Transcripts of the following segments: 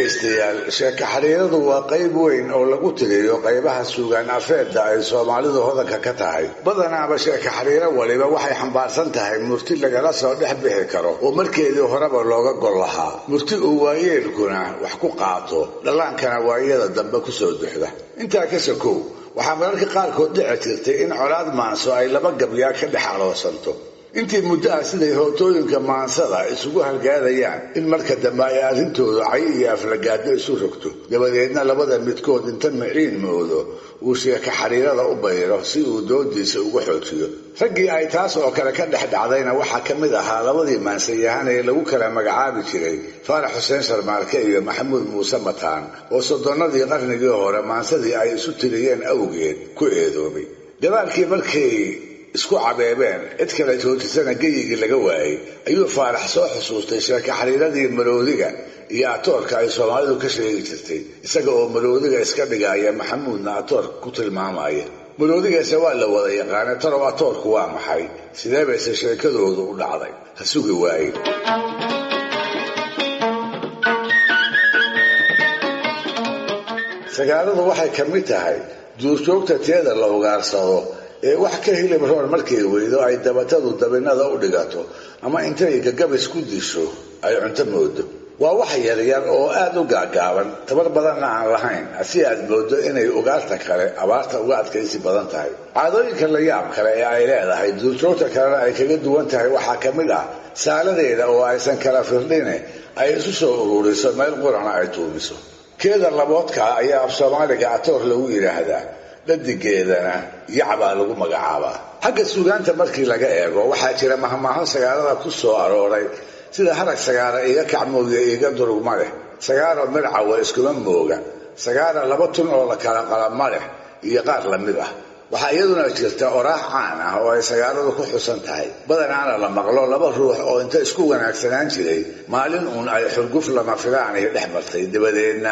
dhagaystayaal sheeko xariiradu waa qayb weyn oo lagu tiriyo qaybaha suugaan afeedda ay Soomaalidu hodanka ka tahay badanaaba sheeko xariiro waliba waxay xambaarsan tahay murti lagala soo dhex bixi karo oo markeedii horeba looga gol lahaa murti uu waayeelkuna wax ku qaato dhalaankana waayada dambe ku soo duxda intaa ka sokow waxaa mararka qaarkood dhici jirtay in colaad maanso ay laba gabyaa ka dhex aloosanto intii muddo ah siday hootooyinka maansada isugu halgaadayaan in marka dambe ay arrintoodu cay iyo aflagaado isu rogto dabadeedna labada midkood inta maciin moodo uu sheeko xariirada u bayro si uu doodiisa ugu xoojiyo raggii ay taas oo kale ka dhex dhacdayna waxaa ka mid ahaa labadii maansayahan ee lagu kala magacaabi jiray faarax xuseen sharmaarke iyo maxamuud muuse mataan oo soddonnadii qarnigii hore maansadii ay isu tiriyeen awgeed ku eedoobay gadaalkii markay isku cabeebeen cid kale joojisana geyigii laga waayay ayuu faarax soo xusuustay sheeko xariiradii maroodiga iyo atoorka ay Soomaalidu ka sheegi jirtay isaga oo maroodiga iska dhigaya maxamuudna atoor ku tilmaamaya maroodigaasi waa la wada yaqaanay taro atoorku waa maxay sidee bayse sheekadoodu u dhacday ha sugi waayey sagaaladu waxay ka mid tahay duurjoogta teeda la ugaarsado ee wax ka hilib roon markay weydo ay dabatadu dabinada u dhigato ama intay gagabis ku disho ay cunto moodo waa wax yaryar oo aad u gaagaaban tabar badanna aan lahayn si aad moodo inay ugaarta kale abaarta uga adkaysi badan tahay caadooyinka la yaab kale ee ay leedahay duurjoogta kalena ay kaga duwan tahay waxaa ka mid ah saaladeeda oo aysan kala firdhine ay isu soo ururiso meel qurana ay tuumiso keeda laboodka ayaa af Soomaaliga atoor lagu yiraahdaa dhadigeedana yacbaa lagu magacaabaa xagga suugaanta markii laga eego waxaa jira mahmaaho sagaalada ku soo arooray sida harag sagaara iga kacmooya iga durugma leh sagaaro mircawa iskuma mooga sagaara laba tun oo la kala qalama leh iyo qaar la mid ah waxaa iyaduna jirta oraax caan ah oo ay sagaaladu ku xusan tahay badanaana la maqlo laba ruux oo inta isku wanaagsanaan jiray maalin uun ay xurguf lama filaan ay dhex martay dabadeedna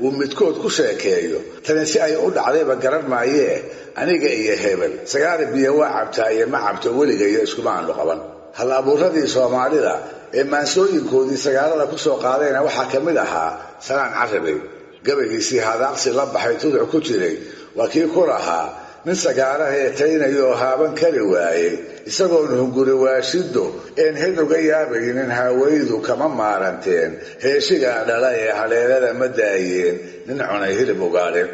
uu midkood ku sheekeeyo tani si ay u dhacdayba garan maayee aniga iyo hebel sagaara biyo waa cabtaa iyo ma cabto weligayo iskuma aanu qaban hal abuuradii Soomaalida ee maansooyinkoodii sagaalada ku soo qaadayna waxaa ka mid ahaa Salaan Carabey gabaygiisii hadaaqsi la baxay tuduc ku jiray waa kii ku lahaa nin sagaara heetaynayo haaban kari waayey isagoo hunguri waashido een hel uga yaabaynin hawaydu kama maaranteen heeshiga dhala ee haleelada ma daayeen nin cunay hilib ugaadhin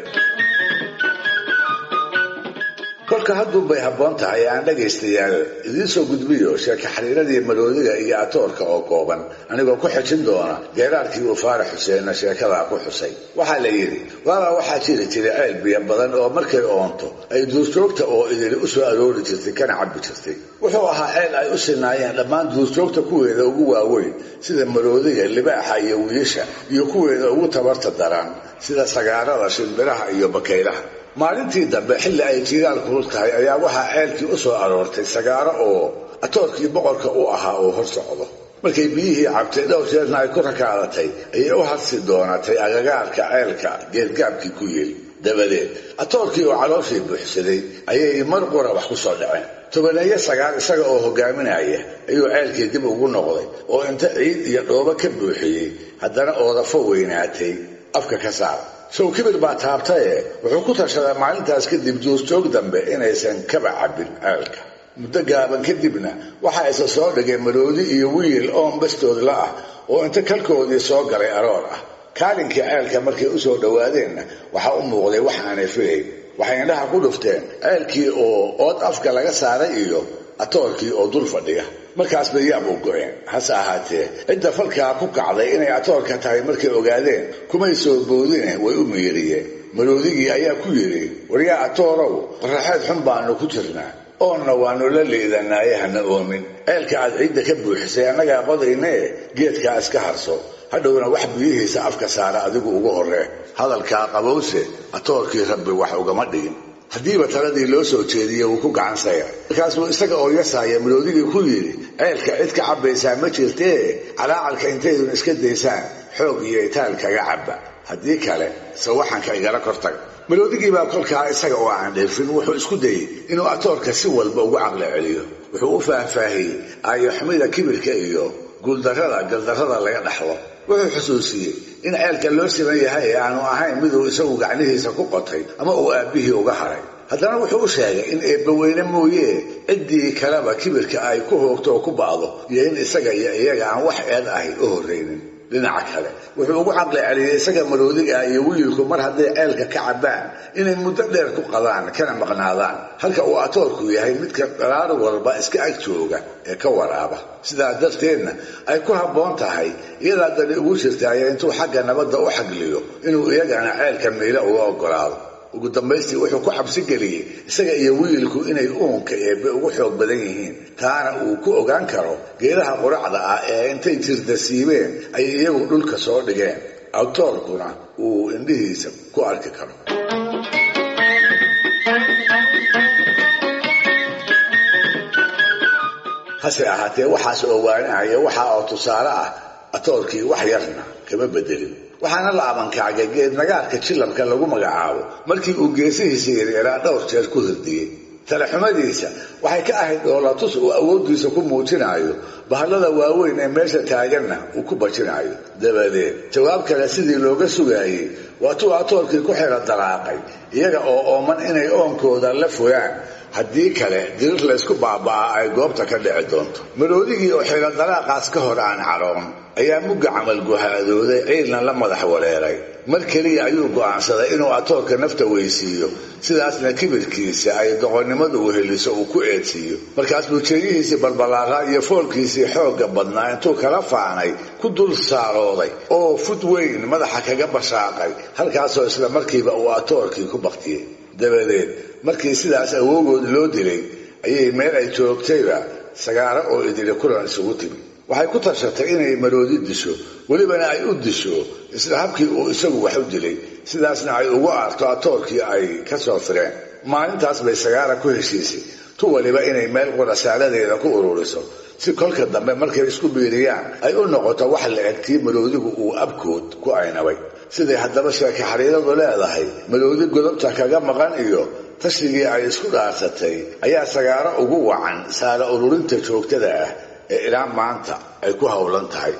kolka hadduu bay habboon tahay aan dhagaystayaal idiin soo gudbiyo sheeko xariiradii maroodiga iyo atoorka oo kooban anigoo ku xijin doona geeraarkii uu faarax xuseenna sheekadaa ku xusay waxaa la yidhi waxaa jiri jiray ceel biyo badan oo markay oonto ay duurjoogta oo idili u soo aroori jirtay kana cabbi jirtay wuxuu ahaa ceel ay u sinaayeen dhammaan duurjoogta kuweeda ugu waaweyn sida maroodiga libaaxa iyo wiisha iyo kuweeda ugu tabarta daran sida sagaarada shimbiraha iyo bakaylaha maalintii dambe xilli ay jiilaal kulul tahay ayaa waxaa ceelkii u soo aroortay sagaaro oo atoorkii boqorka u ahaa oo hor socdo markay biyihii cabtay dhowr jeerna ay ku rakaadatay ayay u hadsi doonatay agagaarka ceelka geedgaabkii ku yeeli dabadeed atoorkii oo calooshii buuxsaday ayay mar qura wax ku soo dhaceen tobaneeyo sagaar isaga oo hogaaminaya ayuu ceelkii dib ugu noqday oo inta ciid iyo dhoobo ka buuxiyey haddana oodafo weynaatay afka ka saar sow kibir baa taabtaye wuxuu ku tashaday maalintaas kadib duurjoog dambe inaysan kaba cabbin ceelka muddo gaaban kadibna waxaa isa soo dhigay maroodi iyo wiil oon bastoodla ah oo inta kalkoodii soo galay aroor ah kaalinkii ceelka markay u soo dhowaadeenna waxaa u muuqday wax aanay filayn waxay indhaha ku dhufteen ceelkii oo ood afka laga saaray iyo atoorkii oo dul fadhiya markaas bay yaab u go'een hase ahaatee cidda falkaa ku kacday inay atoorka tahay markay ogaadeen kumay soo boodine way u miiriyeen maroodigii ayaa ku yidhi waryaa atoorow qorraxeed xun baanu ku jirnaa oonna waannu la liidanaaye hana oomin ceelka aad ciidda ka buuxisay annagaa qodaynee geedkaa iska harso hadhowna wax biyihiisa afka saara adigu ugu horree hadalkaa qabowse atoorkii rabbi wax ugama dhigin haddiiba taladii loo soo jeediyey wuu ku gacan sayray markaasuu isaga oo yasaaya maroodigii ku yidhi ceelka cid ka cabbaysaa ma jirtee calaacalka intaydun iska daysaan xoog iyo itaal kaga cabba haddii kale sawaxanka igala kortaga maroodigii baa kolkaa isaga oo aan dheerfin wuxuu isku dayey inuu atoorka si walba ugu caqli celiyo wuxuu u faahfaahiyey aayo xumida kibirka iyo guuldarrada galdarrada laga dhaxlo wuxuu xusuusiyey in ceelka loo siman yahay ee aanu ahayn miduu isagu gacnihiisa ku qotay ama uu aabbihii uga haray. haddana wuxuu u sheegay in eebbaweyne mooye ciddii kaleba kibirka ay ku hoogto oo ku ba'do iyo in isaga iyo iyaga aan wax eed ahi u horraynin. dhinaca kale wuxuu ugu caqli celiyey isaga maroodiga iyo wiilku mar hadday ceelka ka cabbaan inay muddo dheer ku qadaan kana maqnaadaan, halka uu atoorku yahay midka qaraar walba iska ag jooga ee ka waraaba. sidaa darteedna ay ku habboon tahay iyadaa dani ugu jirtaaye intuu xagga nabadda u xagliyo inuu iyagana ceelka miila uga oggolaado. ugu dambaystii wuxuu ku cabsi geliyey isaga iyo wiilku inay uunka eebbe ugu xoog badan yihiin, taana uu ku ogaan karo geedaha quracda ah ee intay jirda siibeen ay iyagu dhulka soo dhigeen, atoorkuna uu indhihiisa ku arki karo. hase ahaatee waxaas oo waanahaya waxa oo tusaale ah atoorkii wax yarna kama bedelin. waxaana la abankacgay geed nagaarka jilabka lagu magacaabo markii uu geesihiisa yaryaaraa dhowr jeer ku hirdiyey. talaxumadiisa waxay ka ahayd dhoolatus uu awooddiisa ku muujinayo, bahallada waaweyn ee meesha taaganna uu ku bajinayo. dabadeed jawaab kale sidii looga sugaayey waatuu atoorkii ku xiro daraaqay iyaga oo ooman inay oonkooda la fogaan, haddii kale dirir laysku baaba'aa ay goobta ka dhici doonto. maroodigii oo xiro daraaqaas ka hor aan caroon ayaa mugga camal guhaadooday, ciilna la madax wareeray. mar keliya ayuu go'aansaday inuu atoorka nafta weysiiyo, sidaasna kibirkiisa ay doqonnimadu weheliso uu ku eedsiiyo. markaas buu jeeyihiisii balbalaaraa iyo foolkiisii xoogga badnaa intuu kala faanay ku dul saarooday oo fud weyn madaxa kaga bashaaqay, halkaasoo isla markiiba uu atoorkii ku baktiyey. dabadeed markii sidaas awoogood loo dilay ayay meel ay joogtayba sagaaro oo idili kulan isugu timi. waxay ku tashatay inay maroodi disho, welibana ay u disho isla habkii uu isagu wax u dilay, sidaasna ay ugu aarto atoorkii ay ka soo fireen. maalintaas bay sagaara ku heshiisay tu waliba inay meel qurasaaladeeda ku ururiso, si kolka dambe markay isku biiriyaan ay u noqoto wax la eg tii maroodigu uu abkood ku aynabay. siday haddaba sheeke xariiradu leedahay, maroodi godobta kaga maqan iyo tashigii ay isku dhaarsatay ayaa sagaaro ugu wacan saara ururinta joogtada ah ee ilaa maanta ay ku howlan tahay.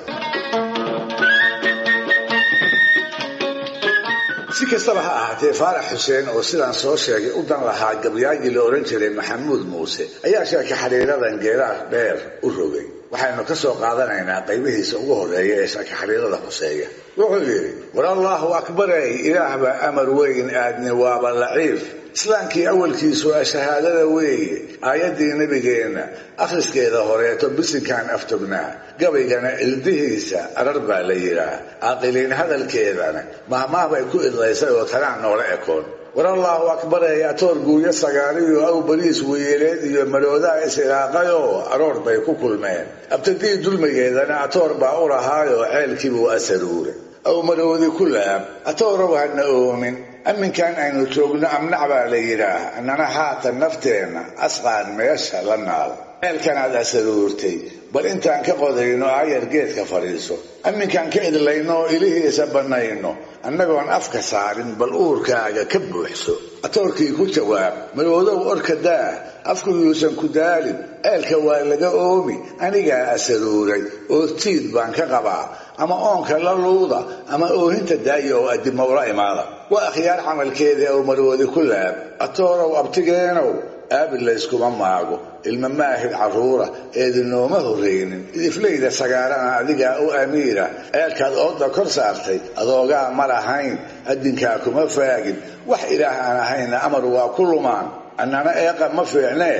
si kastaba ha ahaatee faarax xuseen oo sidaan soo sheegay u dan lahaa gabyaagii la odhan jiray maxamuud muuse ayaa sheeke xariiradan geeraar dheer u rogay. waxaynu ka soo qaadanaynaa qaybihiisa ugu horreeya ee sheeke xariirada xuseeya. wuxuu yidhi, war allaahu akbarey, ilaah baa amar weyn, aadni waaba laciif. islaamkii awalkiisu waa shahaadada weeye, aayaddii nebigeenna akhriskeeda horeeto bisinkaan aftognaa, gabaygana ildihiisa arar baa la yidhaah, caaqiliin hadalkeedana mahmaah bay ku idlaysay oo tanaan noola ekoon. war allaahu akbarey, atoor guuyo sagaariyo aw bariis weyeeleed iyo maroodaa is-ilaaqayoo aroor bay ku kulmeen. abtadii dulmigeedana atoor baa u lahaayoo ceelkiibuu asaruuray. aw maroodi ku laab, atoorow hana oomin, amminkan aynu joogno amnac baa la yidhaah, annana haatan nafteenna asqaan meesha la naal. ceelkanaad asaruurtay, bal intaan ka qodayno aayar geedka fadhiiso, amminkaan ka idlayno oo ilihiisa bannayno, annagoon afka saarin bal uurkaaga ka buuxso. atoorkii ku jawaab, maroodow orka daa, afku yuusan ku daalin, ceelka waa laga oomi, anigaa asaruuray oo tiid baan ka qabaa, ama oonka la luuda ama oohinta daaya oo addimo ula imaada. waa akhyaar camalkeedii aw maroodi ku laab, atoorow abtigeenow, aabil layskuma maago, ilma maahid carruura eedinooma horraynin, idiflayda sagaarana adigaa u amiira, ceelkaad ooda kor saartay adoogaa ma lahayn, addinkaa kuma faagin, wax ilaah aan ahayna amar waa ku lumaan, annana eeqa ma fiicnee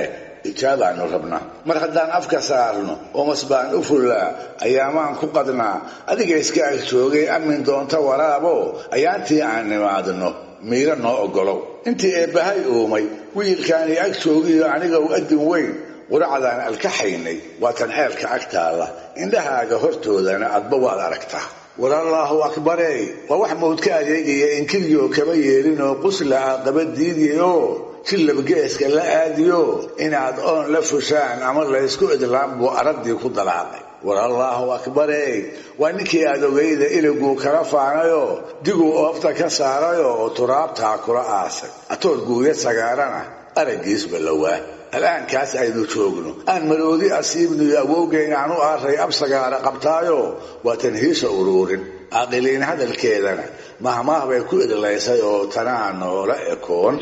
ijaabaannu rabnaa. mar haddaan afka saarno oo masbaan u fullaa, ayaamaan ku qadnaa, adiga iska ag joogay ammin doonta waraabo, ayaantii aan nimaadno miiro noo oggolow. intii eebbahay uumay wiilkaanii ag joogiyo aniga u addin weyn, quracdaan alkaxaynay waatan ceelka agtaalla, indhahaaga hortoodana adba waad aragtaa. war allaahu akbarey, waa wax mawd ka adeegaya inkiriyoo kama yeelinoo qusla aaqaba diidiyoo jillab geeska la aadiyo, inaad oon la fushaan ama laysku idlaan buu araddii ku dalaaqay. war allaahu akbarey, waa ninkii aad ogayda iliguu kala faanayoo diguu oofta ka saarayoo turaabtaa kula aasay. atoor guuya sagaarana araggiisba lawaa. al'aankaas aynu joogno aan maroodi asiibniyo awowgeyn aan u aaray absagaara qabtaayo waa tan hiisa uruurin caaqiliin hadalkeedana mahmaah bay ku idlaysay oo tanaa noola ekoon.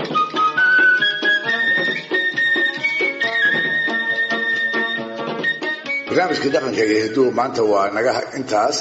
barnaamijkii dhaqanka iyo hiduhu maanta waa naga intaas.